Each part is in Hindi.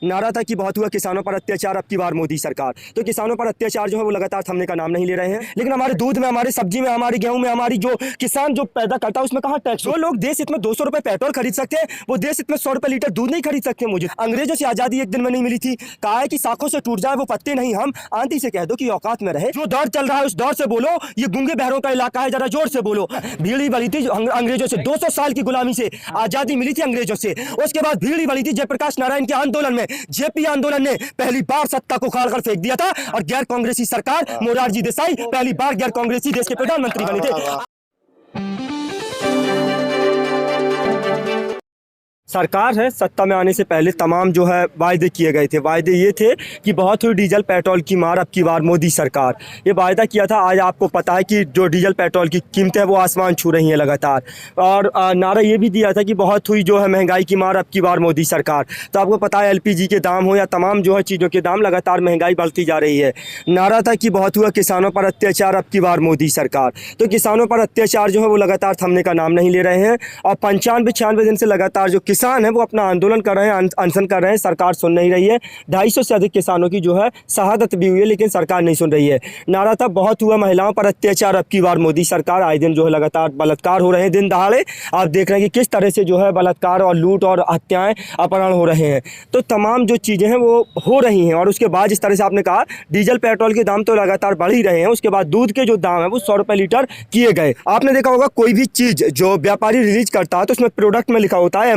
नारा था कि बहुत हुआ किसानों पर अत्याचार, अब की बार मोदी सरकार। तो किसानों पर अत्याचार जो है वो लगातार थमने का नाम नहीं ले रहे हैं। लेकिन हमारे दूध में, हमारी सब्जी में, हमारी गेहूं में, हमारी जो किसान जो पैदा करता है उसमें कहाँ टैक्स? जो लोग देश हित में 200 रुपए पेट्रोल खरीद सकते हैं वो देश हित में 100 रुपए लीटर दूध नहीं खरीद सकते। मुझे अंग्रेजों से आजादी एक दिन में नहीं मिली थी। कहा है कि शाखों से टूट जाए वो पत्ते नहीं, हम आंधी से कह दो कि औकात में रहे। जो दौर चल रहा है उस दौर से बोलो। ये गूंगे बहरों का इलाका है, जरा जोर से बोलो। भीड़ ही बड़ी थी अंग्रेजों से, 200 साल की गुलामी से आजादी मिली थी अंग्रेजों से। उसके बाद भीड़ ही बड़ी थी जयप्रकाश नारायण के आंदोलन में। जेपी आंदोलन ने पहली बार सत्ता को उखाड़ कर फेंक दिया था और गैर कांग्रेसी सरकार मोरारजी देसाई पहली बार गैर कांग्रेसी देश के प्रधानमंत्री बने थे। सरकार है सत्ता में आने से पहले तमाम जो है वायदे किए गए थे। वायदे ये थे कि बहुत हुई डीजल पेट्रोल की मार, अब की बार मोदी सरकार। ये वायदा किया था। आज आपको पता है कि जो डीजल पेट्रोल की कीमतें हैं वो आसमान छू रही हैं लगातार। और नारा ये भी दिया था कि बहुत हुई जो है महंगाई की मार, अब की बार मोदी सरकार। तो आपको पता है एलपीजी के दाम हो या तमाम जो है चीज़ों के दाम, लगातार महंगाई बढ़ती जा रही है। नारा था कि बहुत हुआ किसानों पर अत्याचार, अब की बार मोदी सरकार। तो किसानों पर अत्याचार जो है वो लगातार थमने का नाम नहीं ले रहे हैं। और 95-96 दिन से लगातार जो किसान है वो अपना आंदोलन कर रहे हैं, अनशन कर रहे हैं। सरकार सुन नहीं रही है। 250 से अधिक किसानों की जो है शहादत भी हुई है, लेकिन सरकार नहीं सुन रही है। नारा था बहुत हुआ महिलाओं पर अत्याचार, अब की बार मोदी सरकार। आए दिन जो है लगातार बलात्कार हो रहे हैं, दिन दहाड़े आप देख रहे हैं कि किस तरह से जो है बलात्कार और लूट और हत्याएं, अपहरण हो रहे हैं। तो तमाम जो चीज़ें हैं वो हो रही हैं। और उसके बाद जिस तरह से आपने कहा डीजल पेट्रोल के दाम तो लगातार बढ़ ही रहे हैं। उसके बाद दूध के जो दाम है वो 100 रुपये लीटर किए गए। आपने देखा होगा कोई भी चीज़ जो व्यापारी रिलीज करता है तो उसमें प्रोडक्ट में लिखा होता है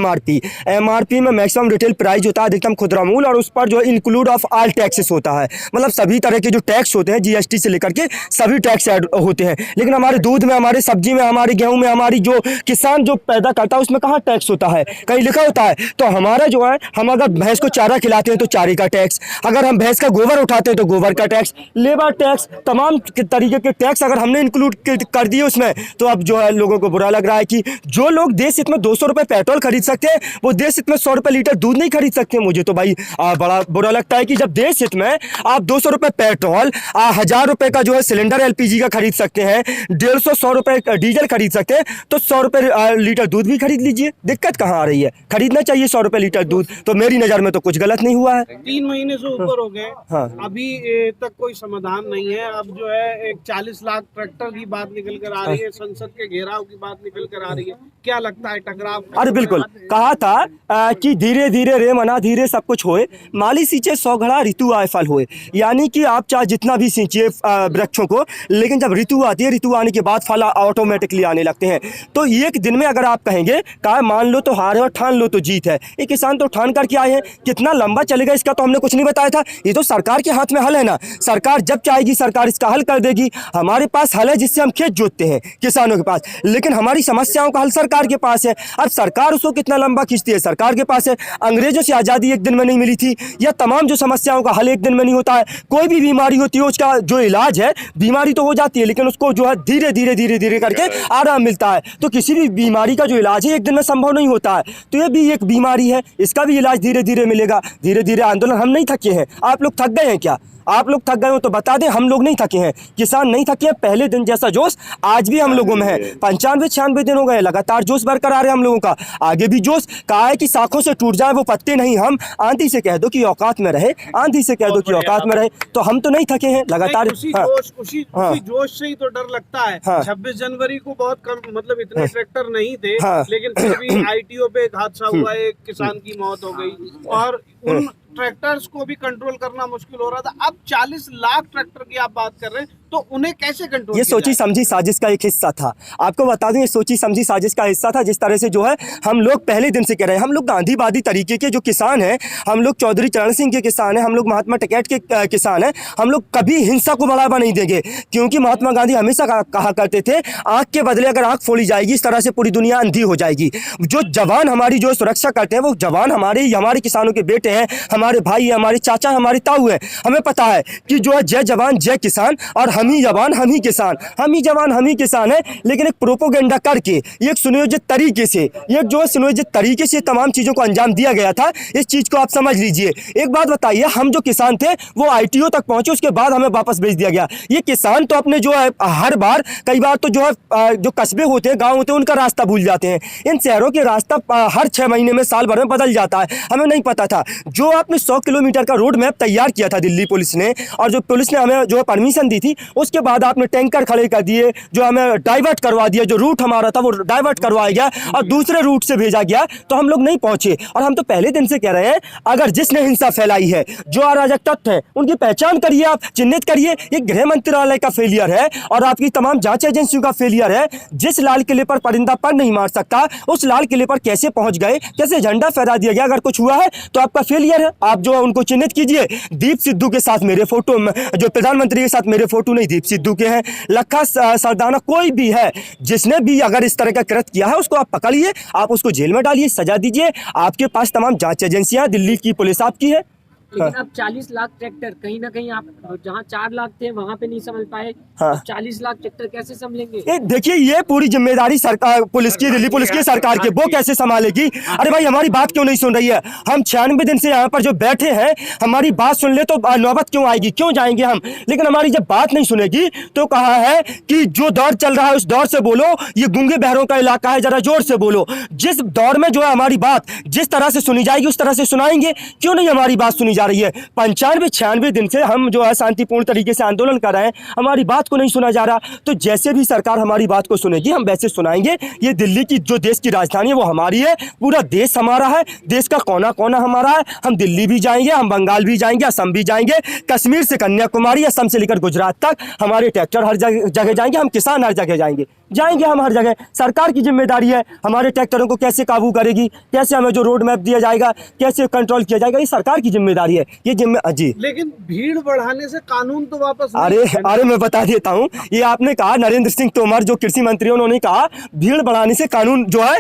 एमआरपी में मैक्सिमम रिटेल प्राइस होता है, अधिकतम खुदरा मूल्य, और उस पर जो इंक्लूड ऑफ ऑल टैक्सेस होता है। मतलब सभी तरह के जो टैक्स होते हैं जीएसटी से लेकर के सभी टैक्स ऐड होते हैं। लेकिन हमारे दूध में, हमारी सब्जी में, हमारी गेहूं में, हमारी जो किसान जो पैदा करता है उसमें कहाँ टैक्स होता है? कहीं लिखा होता है? तो हमारा जो है, हम अगर भैंस को चारा खिलाते हैं तो चारे का टैक्स, अगर हम भैंस का गोबर उठाते हैं तो गोबर का टैक्स, लेबर टैक्स, तमाम तरीके के टैक्स अगर हमने इंक्लूड कर दिए उसमें, तो अब जो है लोगों को बुरा लग रहा है कि जो लोग देश हित में 200 रुपये पेट्रोल खरीद सकते हैं वो देश हित में 100 रुपये लीटर दूध नहीं खरीद सकते। मुझे तो भाई बड़ा बुरा लगता है कि जब देश हित में आप 200 रुपये पेट्रोल, 1000 रुपये का जो है सिलेंडर एलपीजी का खरीद सकते हैं, 150-100 रुपये डीजल खरीद सकते हैं, तो 100 रुपये लीटर दूध भी खरीद लीजिए। दिक्कत कहाँ आ रही है? खरीदना चाहिए 100 रुपये लीटर दूध। तो मेरी नज़र में तो कुछ गलत नहीं हुआ है। 3 महीने से ऊपर हो गए, हाँ। अभी तक कोई समाधान नहीं है। अब जो है एक 40 लाख ट्रैक्टर की बात निकल कर आ रही है, संसद के घेराव की बात निकल कर आ रही है। क्या लगता है टकराव? अरे बिल्कुल, कहा था कि धीरे धीरे रे मना धीरे सब कुछ होए, माली सींचे 100 घड़ा ऋतु आए फल होए। यानी कि आप चाहे जितना भी सींचिए वृक्षों को, लेकिन जब ऋतु आती है, ऋतु आने के बाद फल ऑटोमेटिकली आने लगते हैं। तो एक दिन में अगर आप कहेंगे कहा मान लो तो हार है और ठान लो तो जीत है, ये किसान तो ठान करके आए हैं। कितना लंबा चलेगा इसका तो हमने कुछ नहीं बताया था। ये तो सरकार के हाथ में हल है ना। सरकार जब चाहेगी सरकार इसका हल कर देगी। हमारे पास हल है जिससे हम खेत जोतते हैं किसानों के पास, लेकिन हमारी समस्याओं का हल सरकार के पास है। अब सरकार उसको कितना लंबा खींचती है, सरकार के पास है। अंग्रेजों से आज़ादी एक दिन में नहीं मिली थी। या तमाम जो समस्याओं का हल एक दिन में नहीं होता है। कोई भी बीमारी होती है उसका जो इलाज है, बीमारी तो हो जाती है लेकिन उसको जो है धीरे धीरे धीरे धीरे करके आराम मिलता है। तो किसी भी बीमारी का जो इलाज है एक दिन में संभव नहीं होता है। तो ये भी एक बीमारी है, इसका भी इलाज धीरे धीरे मिलेगा। धीरे धीरे आंदोलन, हम नहीं थके हैं। आप लोग थक गए हैं क्या? आप लोग थक गए हो तो बता दें, हम लोग नहीं थके हैं, किसान नहीं थके हैं। पहले दिन जैसा जोश आज भी हम लोगों में है। 95-96 दिन हो गए, लगातार जोश बरकरार है हम लोगों का। आगे भी जोश। कहा है कि शाखों से टूट जाए वो पत्ते नहीं, हम आंधी से कह दो कि औकात में रहे, आंधी से कह दो कि औकात में रहे। तो हम तो नहीं थके हैं, लगातार। उसी हाँ। जोश से ही तो डर लगता है। हाँ। 26 जनवरी को बहुत कम, मतलब इतने हाँ। ट्रैक्टर नहीं थे। हाँ। लेकिन फिर भी आईटीओ पे एक हादसा हुआ, एक किसान की मौत हो गई और उन ट्रैक्टर्स को भी कंट्रोल करना मुश्किल हो रहा था। अब 40 लाख ट्रैक्टर की आप बात कर रहे हैं, तो उन्हें कैसे कंट्रोल? ये सोची समझी साजिश का एक हिस्सा था। आपको बता दूं, ये सोची समझी साजिश का हिस्सा था। जिस तरह से जो है हम लोग पहले दिन से कह रहे हैं, हम लोग गांधीवादी तरीके के जो किसान हैं, हम लोग चौधरी चरण सिंह के किसान हैं, हम लोग महात्मा टिकैत के किसान हैं। हम लोग कभी हिंसा को बढ़ावा नहीं देंगे, क्योंकि महात्मा गांधी हमेशा कहा करते थे आँख के बदले अगर आँख फोड़ी जाएगी, इस तरह से पूरी दुनिया अंधी हो जाएगी। जो जवान हमारी जो सुरक्षा करते हैं वो जवान हमारे किसानों के बेटे हैं, हमारे भाई हैं, हमारे चाचा, हमारे ताऊ हैं। हमें पता है कि जो है जय जवान जय किसान, और हम ही जवान हम ही किसान, हम ही जवान हम ही किसान है, लेकिन एक प्रोपोगेंडा करके एक सुनियोजित तरीके से, एक जो सुनियोजित तरीके से तमाम चीज़ों को अंजाम दिया गया था। इस चीज़ को आप समझ लीजिए। एक बात बताइए, हम जो किसान थे वो ITO तक पहुंचे, उसके बाद हमें वापस भेज दिया गया। ये किसान तो अपने जो है हर बार कई बार तो जो है जो कस्बे होते हैं, गाँव होते हैं, उनका रास्ता भूल जाते हैं। इन शहरों के रास्ता हर 6 महीने में, साल भर में बदल जाता है। हमें नहीं पता था। जो आपने 100 किलोमीटर का रोड मैप तैयार किया था दिल्ली पुलिस ने, और जो पुलिस ने हमें जो परमिशन दी थी, उसके बाद आपने टैंकर खड़े कर दिए, जो हमें डाइवर्ट करवा दिया। जो रूट हमारा था वो डाइवर्ट करवाया गया और दूसरे रूट से भेजा गया, तो हम लोग नहीं पहुंचे। और हम तो पहले दिन से कह रहे हैं, अगर जिसने हिंसा फैलाई है, जो अराजक तत्व है, उनकी पहचान करिए, आप चिन्हित करिए। ये गृह मंत्रालय का फेलियर है और आपकी तमाम जांच एजेंसियों का फेलियर है। जिस लाल किले पर परिंदा पर नहीं मार सकता, उस लाल किले पर कैसे पहुंच गए, कैसे झंडा फहरा दिया गया? अगर कुछ हुआ है तो आपका फेलियर है। आप जो उनको चिन्हित कीजिए। दीप सिद्धू के साथ मेरे फोटो, जो प्रधानमंत्री के साथ मेरे फोटो नहीं, दीप सिद्धू के हैं। लखा सरदाना, कोई भी है जिसने भी अगर इस तरह का कृत्य किया है, उसको आप पकड़िए, आप उसको जेल में डालिए, सजा दीजिए। आपके पास तमाम जांच एजेंसियां, दिल्ली की पुलिस आपकी है। लेकिन अब 40 लाख ट्रैक्टर, कहीं ना कहीं आप जहाँ 4 लाख थे वहाँ पे नहीं संभल पाए। हाँ। 40 लाख ट्रैक्टर कैसे संभलेंगे? देखिए, ये पूरी जिम्मेदारी सरकार, पुलिस की, दिल्ली पुलिस की, सरकार की। वो कैसे संभालेगी? अरे भाई, हमारी बात क्यों नहीं सुन रही है? हम 96 दिन से यहाँ पर जो बैठे हैं, हमारी बात सुन ले तो नौबत क्यों आएगी, क्यों जाएंगे हम? लेकिन हमारी जब बात नहीं सुनेगी तो कहा है कि जो दौर चल रहा है उस दौर से बोलो, ये गूंगे बहरों का इलाका है, जरा जोर से बोलो। जिस दौर में जो है हमारी बात जिस तरह से सुनी जाएगी उस तरह से सुनाएंगे। क्यों नहीं हमारी बात सुनी जा रही है? 95-96 दिन से हम जो है शांतिपूर्ण तरीके से आंदोलन कर रहे हैं, हमारी बात को नहीं सुना जा रहा। तो जैसे भी सरकार हमारी बात को सुनेगी, हम वैसे सुनाएंगे। ये दिल्ली की जो देश की राजधानी है वो हमारी है, पूरा देश हमारा है, देश का कोना कोना हमारा है। हम दिल्ली भी जाएंगे, हम बंगाल भी जाएंगे, असम भी जाएंगे, कश्मीर से कन्याकुमारी, असम से लेकर गुजरात तक हमारे ट्रैक्टर हर जगह जाएंगे, हम किसान हर जगह जाएंगे हम हर जगह। सरकार की जिम्मेदारी है हमारे ट्रैक्टरों को कैसे काबू करेगी, कैसे हमें जो रोड मैप दिया जाएगा, कैसे कंट्रोल किया जाएगा, ये सरकार की जिम्मेदारी है। ये जी। लेकिन भीड़ बढ़ाने से कानून तो वापस अरे मैं बता देता हूँ। ये आपने कहा, नरेंद्र सिंह तोमर जो कृषि मंत्री, उन्होंने कहा भीड़ बढ़ाने से कानून जो है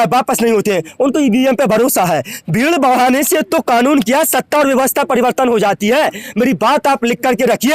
वापस नहीं होते हैं। उनको EVM पे भरोसा है। भीड़ बढ़ाने से तो कानून क्या, सत्ता और व्यवस्था परिवर्तन हो जाती है। मेरी बात आप लिख करके रखिए।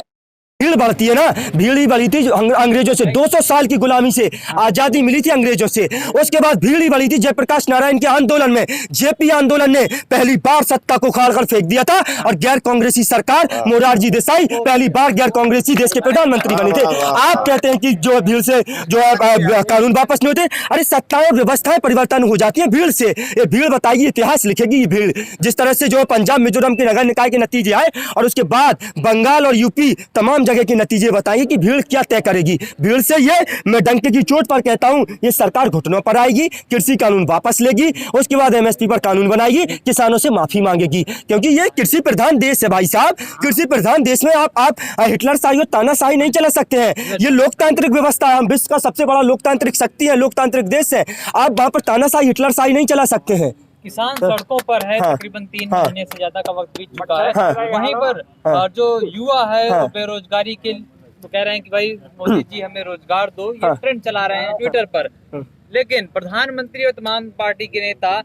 भीड़ बढ़ती है ना, भीड़ ही बढ़ी थी अंग्रेजों से। 200 साल की गुलामी से आजादी मिली थी अंग्रेजों से। उसके बाद भीड़ ही बढ़ी थी जयप्रकाश नारायण के आंदोलन में। JP आंदोलन ने पहली बार सत्ता को उखाड़ कर फेंक दिया था और गैर कांग्रेसी सरकार, मोरारजी देसाई पहली बार गैर कांग्रेसी देश के प्रधानमंत्री बने थे। आप कहते हैं कि जो भीड़ से जो है कानून वापस नहीं होते। अरे सत्ता और व्यवस्थाएं परिवर्तन हो जाती है भीड़ से। ये भीड़ बताइए, इतिहास लिखेगी ये भीड़। जिस तरह से जो पंजाब मिजोरम के नगर निकाय के नतीजे आए और उसके बाद बंगाल और UP तमाम जगह के नतीजे बताएंगे कि भीड़ क्या तय करेगी। भीड़ से ये मैं डंके की चोट पर कहता हूं, ये सरकार घुटनों पर आएगी, कृषि कानून वापस लेगी, उसके बाद MSP पर कानून बनाएगी, किसानों से माफी मांगेगी। क्योंकि ये कृषि प्रधान देश है भाई साहब। कृषि प्रधान देश में आप हिटलरशाही और तानाशाही नहीं चला सकते हैं। ये लोकतांत्रिक व्यवस्था है, हम विश्व का सबसे बड़ा लोकतांत्रिक शक्ति है, लोकतांत्रिक देश है। आप वहां पर तानाशाही, हिटलरशाही नहीं चला सकते हैं। किसान सड़कों पर है। हाँ, तकरीबन 3 महीने से ज्यादा का वक्त बीत चुका है। वहीं पर जो युवा है वो बेरोजगारी के वो कह रहे हैं कि भाई मोदी जी हमें रोजगार दो, ये ट्रेंड चला रहे हैं ट्विटर पर। लेकिन प्रधानमंत्री और तमाम पार्टी के नेता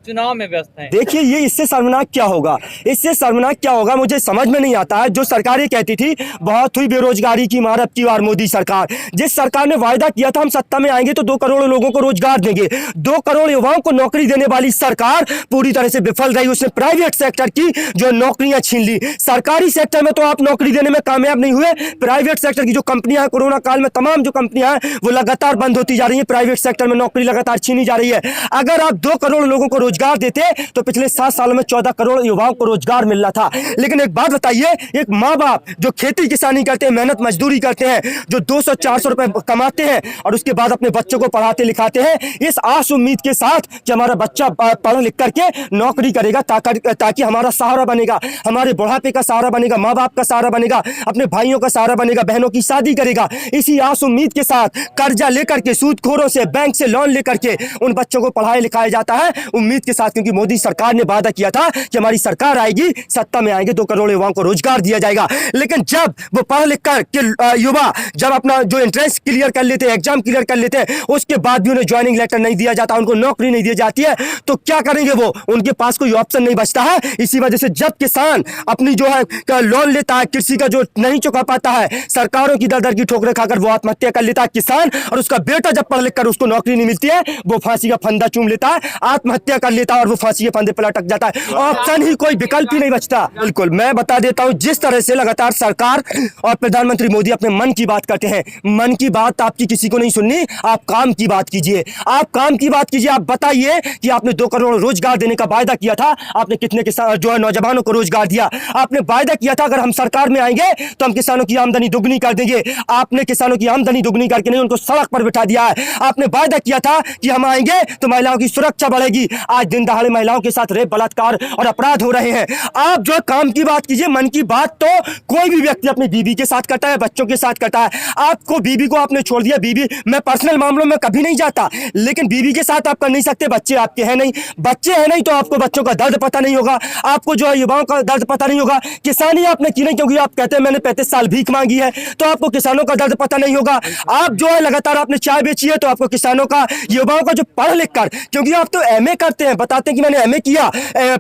चुनाव में व्यस्त हैं। देखिए, ये इससे शर्मनाक क्या होगा, इससे शर्मनाक क्या होगा मुझे समझ में नहीं आता है। जो सरकारें कहती थी बहुत हुई बेरोजगारी की मार, अब की बार मोदी सरकार। जिस सरकार ने वायदा किया था हम सत्ता में आएंगे तो 2 करोड़ लोगों को रोजगार देंगे, 2 करोड़ युवाओं को नौकरी देने वाली सरकार पूरी तरह से विफल रही। उसने प्राइवेट सेक्टर की जो नौकरियां छीन ली। सरकारी सेक्टर में तो आप नौकरी देने में कामयाब नहीं हुए। प्राइवेट सेक्टर की जो कंपनियां हैं, कोरोना काल में तमाम जो कंपनियां हैं वो लगातार बंद होती जा रही है। प्राइवेट सेक्टर में नौकरी लगातार छीनी जा रही है। अगर आप 2 करोड़ लोगों को रोजगार देते तो पिछले 7 सालों में 14 करोड़ युवाओं को रोजगार मिलना था। लेकिन एक बात बताइए, एक माँ बाप जो खेती किसानी करते हैं, मेहनत मजदूरी करते हैं, जो 200-400 रुपए कमाते हैं और उसके बाद अपने बच्चों को पढ़ाते लिखाते हैं इस आस उम्मीद के साथ कि हमारा बच्चा पढ़ लिख करके नौकरी करेगा ताकि हमारा सहारा बनेगा, हमारे बुढ़ापे का सहारा बनेगा, माँ बाप का सहारा बनेगा, अपने भाइयों का सहारा बनेगा, बहनों की शादी करेगा। इसी आस उम्मीद के साथ कर्जा लेकर के, सूदखोरों से, बैंक से लोन लेकर के उन बच्चों को पढ़ाया लिखाया जाता है। उम्मीद उम्मीद के साथ, क्योंकि मोदी सरकार ने वादा किया था कि हमारी सरकार आएगी, सत्ता में आएंगे 2 करोड़ युवाओं को रोजगार दिया जाएगा। लेकिन जब वो पढ़ लिख कर के युवा जब अपना जो एंट्रेंस क्लियर कर लेते हैं, एग्जाम क्लियर कर लेते हैं, उसके बाद भी उन्हें ज्वाइनिंग लेटर नहीं दिया जाता, उनको नौकरी नहीं दी जाती है, तो क्या करेंगे वो? उनके पास कोई ऑप्शन नहीं बचता है। इसी वजह से जब किसान अपनी जो है लोन लेता है, कृषि का जो नहीं चुका पाता है, सरकारों की दर दर की ठोकरें खाकर वो आत्महत्या कर लेता है किसान, और उसका बेटा जब पढ़ लिख कर उसको नौकरी नहीं मिलती है, वो फांसी का फंदा चूम लेता है, आत्महत्या कर लेता है और वो फांसी के फंदे पर लटक जाता है। ऑप्शन ही कोई विकल्प ही नहीं बचता। बिल्कुल, मैं बता देता हूं, जिस तरह से लगातार सरकार और प्रधानमंत्री मोदी अपने मन की बात करते हैं, मन की बात आपकी किसी को नहीं सुननी, आप काम की बात कीजिए, आप काम की बात कीजिए। आप बताइए कि आपने 2 करोड़ रोजगार देने का वायदा किया था, आपने कितने किसान जो है नौजवानों को रोजगार दिया? आपने वायदा किया था अगर हम सरकार में आएंगे तो हम किसानों की आमदनी दुगनी कर देंगे। आपने किसानों की आमदनी दुगनी करके नहीं, उनको सड़क पर बिठा दिया है। आपने वायदा किया था कि हम आएंगे तो महिलाओं की सुरक्षा बढ़ेगी। आज दिन दहाड़े महिलाओं के साथ रेप, बलात्कार और अपराध हो रहे हैं। आप जो काम की बात कीजिए, मन की बात तो कोई भी व्यक्ति अपनी बीवी के साथ करता है, बच्चों के साथ करता है। आपको बीवी को आपने छोड़ दिया, बीवी, मैं पर्सनल मामलों में कभी नहीं जाता, लेकिन बीवी के साथ आप कर नहीं सकते। बच्चे आपके हैं नहीं, बच्चे हैं नहीं तो आपको बच्चों का दर्द पता नहीं होगा, आपको जो है युवाओं का दर्द पता नहीं होगा। किसानी आपने की नहीं, क्योंकि आप कहते हैं मैंने 35 साल भीख मांगी है, तो आपको किसानों का दर्द पता नहीं होगा। आप जो है लगातार आपने चाय बेची है, तो आपको किसानों का, युवाओं का जो पढ़ लिख कर, क्योंकि आप तो एमए करते हैं, बताते हैं कि मैंने एमए किया,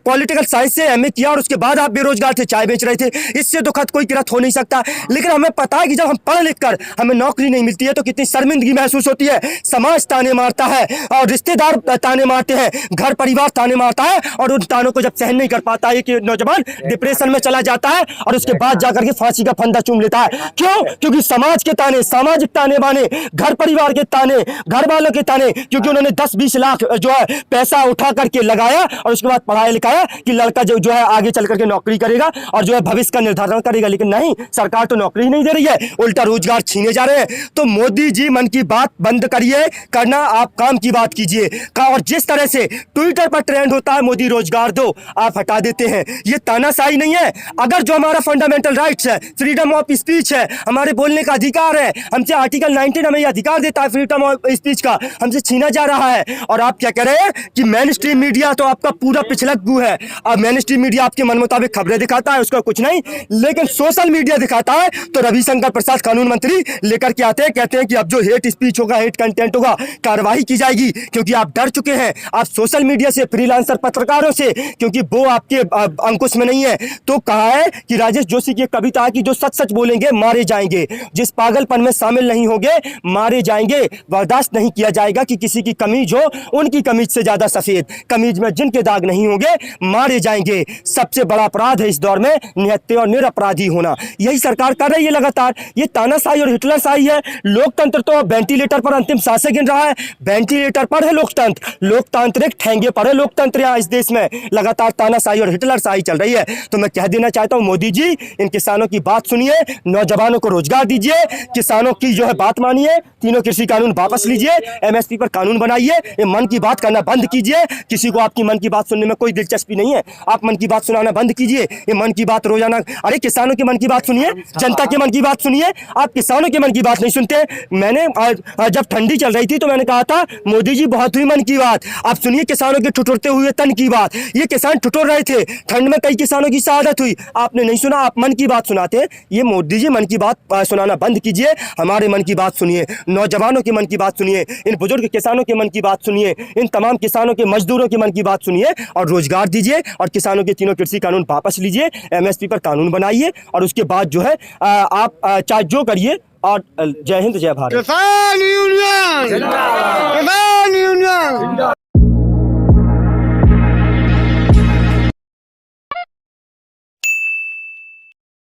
पॉलिटिकल साइंस से एमए किया और उसके बाद आप बेरोजगार थे, चाय बेच रहे थे। इससे दुखद कोई किरत हो नहीं सकता। लेकिन हमें पता है कि जब हम पढ़ लिख कर हमें नौकरी नहीं मिलती है तो कितनी शर्मिंदगी महसूस होती है। समाज ताने मारता है और रिश्तेदार ताने मारते हैं, घर परिवार ताने मारता है, और उन तानों को जब सहन नहीं कर पाता है कि नौजवान डिप्रेशन में चला जाता है और उसके बाद जाकर के फांसी का फंदा चूम लेता है। क्यों? क्योंकि समाज के ताने, सामाजिक ताने बाने, घर परिवार के ताने, घर वालों के ताने, क्योंकि उन्होंने 10-20 लाख जो है पैसा उठा करके लगाया और उसके बाद पढ़ाया लिखाया कि लड़का जो है आगे चल करके नौकरी करेगा और जो है भविष्य का निर्धारण करेगा। लेकिन नहीं, सरकार तो नौकरी नहीं दे रही है, उल्टा रोजगार छीने जा रहे हैं। तो मोदी जी, मन की बात बंद करिए करना, आप काम की बात कीजिए। और जिस तरह से ट्विटर पर ट्रेंड होता है मोदी रोजगार दो, आप हटा देते हैं। ये तानाशाही नहीं है। अगर जो हमारा फंडामेंटल राइट्स है, फ्रीडम ऑफ स्पीच है, हमारे बोलने का अधिकार है, हमसे आर्टिकल 19 हमें अधिकार देता है फ्रीडम ऑफ स्पीच का, हमसे छीना जा रहा है। और आप क्या कह रहे हैं कि मेन स्ट्रीम मीडिया तो आपका पूरा पिछलग्गू है। अब मेन स्ट्रीम मीडिया आपके मन मुताबिक खबरें दिखाता है, उसका कुछ नहीं, लेकिन सोशल मीडिया दिखाता है। तो रविशंकर प्रसाद कानून मंत्री लेकर के आते हैं, कहते हैं कि अब जो हेट स्पीच होगा, हेट कंटेंट होगा, कार्रवाई की जाएगी, क्योंकि आप डर चुके हैं। आप सोशल मीडिया से, फ्रीलांसर पत्रकारों से, क्योंकि वो आपके अंकुश में नहीं है। तो कहा है कि राजेश जोशी की कविता की जो सच सच बोलेंगे मारे जाएंगे, जिस पागलपन में शामिल नहीं होंगे मारे जाएंगे। बर्दाश्त नहीं किया जाएगा कि किसी की कमीज हो उनकी कमीज से ज्यादा सफेद, कमीज में जिनके दाग नहीं होंगे मारे जाएंगे। सबसे बड़ा अपराध है इस दौर में निहत्थे और निरपराधी होना। यही सरकार कर रही है लगातार। ये तानाशाही और हिटलरशाही है। लोकतंत्र तो वेंटिलेटर पर अंतिम सांसें गिन रहा है, वेंटिलेटर पर है लोकतंत्र, लोकतांत्रिक ठेंगे पर है लोकतंत्र। यहाँ इस देश में लगातार तानाशाही और हिटलरशाही चल रही है। तो मैं कह देना चाहता हूँ, मोदी जी, इन किसानों की बात सुनिए, नौजवानों को रोजगार दीजिए, किसानों की जो है बात मानिए, तीनों कृषि कानून वापस लीजिए, एमएसपी पर कानून बनाइए, ये मन की बात करना बंद कीजिए। किसी को आपकी मन की बात सुनने में कोई दिलचस्पी नहीं है, आप मन की बात सुनाना बंद कीजिए। ये मन की बात रोजाना, अरे किसानों के मन की बात सुनिए, जनता के मन की बात सुनिए, आप किसानों के मन की बात नहीं सुनते। मैंने जब ठंडी चल रही थी तो मैंने कहा था मोदी जी बहुत हुई मन की बात, आप सुनिए किसानों के ठिठुरते हुए तन की बात। ये किसान ठिठुर रहे थे, ठंड में कई किसानों की शहादत हुई, आपने नहीं सुना, आप मन की बात सुनाते। ये मोदी जी मन की बात सुनाना बंद कीजिए, हमारे मन की बात सुनिए, नौजवानों के मन की बात सुनिए, इन बुजुर्ग किसानों के मन की बात सुनिए, इन तमाम किसानों के, मजदूरों के मन की बात सुनिए और रोजगार दीजिए और किसानों के तीनों कृषि कानून वापस लीजिए, एमएसपी पर कानून बनाइए और उसके बाद जो है आप चाहे जो करिए। और जय हिंद, जय भारत। किसान यूनियन